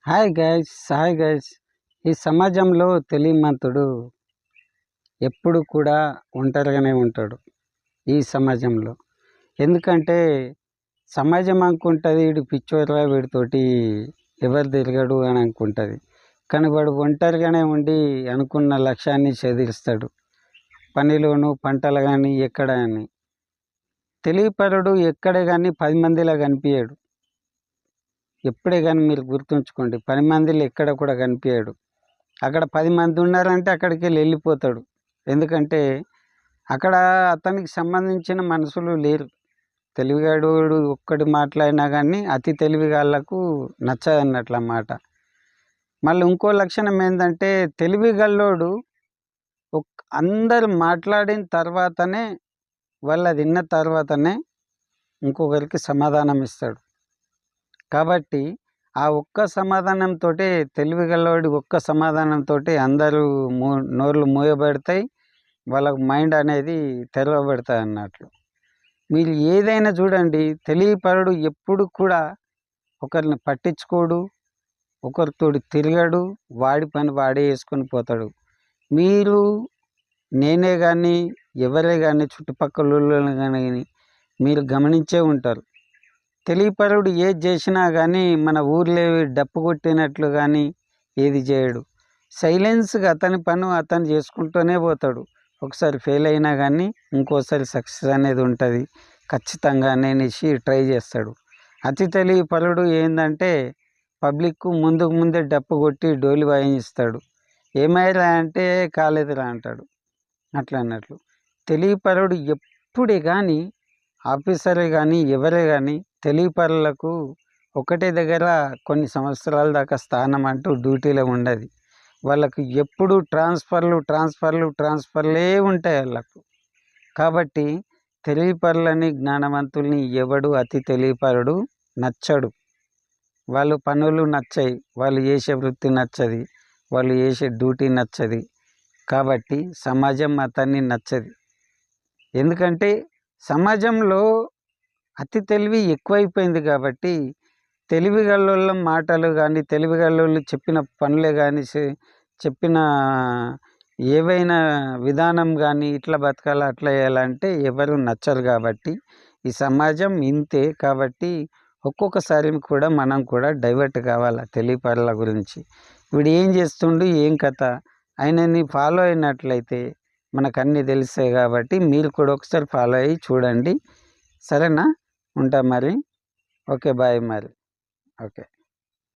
Hi guys. ఈ సమాజంలో తెలియమంతుడు ఎప్పుడు కూడా ఒంటరిగానే ఉంటాడు ఈ సమాజంలో. ఎందుకంటే సమాజం అనుకుంటుంది వీడు పిచ్చోరా, వీడితోటి ఎవరు తిరగడు అని అనుకుంటుంది. కానీ వాడు ఒంటరిగానే ఉండి అనుకున్న లక్ష్యాన్ని ఛేదిస్తాడు, పనిలోను పంటలు కానీ ఎక్కడ అని. తెలియపరుడు ఎక్కడ కానీ 10 మందిలా కనిపించాడు. ఎప్పుడే కానీ మీరు గుర్తుంచుకోండి, 10 మందిలో ఎక్కడ కూడా కనిపించాడు. అక్కడ 10 మంది ఉన్నారంటే అక్కడికి వెళ్ళిపోతాడు. ఎందుకంటే అక్కడ అతనికి సంబంధించిన మనుషులు లేరు. తెలివిగాడు ఒక్కటి మాట్లాడినా కానీ అతి తెలివిగాళ్ళకు నచ్చదు అన్నట్లు అన్నమాట. మళ్ళీ ఇంకో లక్షణం ఏంటంటే తెలివిగల్లోడు అందరు మాట్లాడిన తర్వాతనే, వాళ్ళు అది విన్న తర్వాతనే ఇంకొకరికి సమాధానం ఇస్తాడు. కాబట్టి ఆ ఒక్క సమాధానంతో, తెలివిగలవాడి ఒక్క సమాధానంతో అందరూ నోర్లు మూయబడతాయి, వాళ్ళకు మైండ్ అనేది తెరవబడతాయి అన్నట్లు. మీరు ఏదైనా చూడండి, తెలివిపరుడు ఎప్పుడు కూడా ఒకరిని పట్టించుకోడు, ఒకరితో తిరగడు, వాడి పని వాడే వేసుకొని పోతాడు. మీరు నేనే కానీ ఎవరే కానీ చుట్టుపక్కల కానీ మీరు గమనించే ఉంటారు. తెలివిపరుడు ఏది చేసినా కానీ మన ఊర్లో డప్పు కొట్టినట్లు కానీ ఏది చేయడు. సైలెన్స్గా అతని పని అతను చేసుకుంటూనే పోతాడు. ఒకసారి ఫెయిల్ అయినా కానీ ఇంకోసారి సక్సెస్ అనేది ఉంటుంది ఖచ్చితంగా అనేసి ట్రై చేస్తాడు. అతి తెలివిపరుడు ఏంటంటే పబ్లిక్ ముందే డప్పు కొట్టి డోలు వాయిస్తాడు. ఏమైరా అంటే కాలేదురా అంటాడు. అట్లా అన్నట్లు తెలివిపరుడు ఎప్పుడే కానీ, ఆఫీసరే కానీ ఎవరే కానీ తెలివిపరులకు ఒకటే దగ్గర కొన్ని సంవత్సరాల దాకా స్థానం అంటూ డ్యూటీలో ఉండదు. వాళ్ళకు ఎప్పుడు ట్రాన్స్ఫర్లే ఉంటాయి వాళ్ళకు. కాబట్టి తెలివిపరులని, జ్ఞానవంతుల్ని ఎవడు అతి తెలివిపరుడు నచ్చడు. వాళ్ళు పనులు నచ్చాయి, వాళ్ళు చేసే వృత్తి నచ్చది, వాళ్ళు చేసే డ్యూటీ నచ్చది. కాబట్టి సమాజం అతన్ని నచ్చది. ఎందుకంటే సమాజంలో అతి తెలివి ఎక్కువైపోయింది. కాబట్టి తెలివిగల్లోళ్ళ మాటలు కానీ, తెలివిగల్లోళ్ళు చెప్పిన పనులే కానీ, చెప్పిన ఏవైనా విధానం కానీ ఇట్లా బతకాలి అట్లా చేయాలంటే ఎవరు నచ్చరు. కాబట్టి ఈ సమాజం ఇంతే. కాబట్టి ఒక్కొక్కసారి కూడా మనం కూడా డైవర్ట్ కావాలి తెలివిపరుల గురించి. వీడు ఏం చేస్తుండు, ఏం కథ, ఆయనని ఫాలో అయినట్లయితే మనకు అన్నీ తెలుస్తాయి. కాబట్టి మీరు కూడా ఒకసారి ఫాలో అయ్యి చూడండి. సరేనా? ఉంటా మరి. ఓకే, బాయ్ మరి. ఓకే.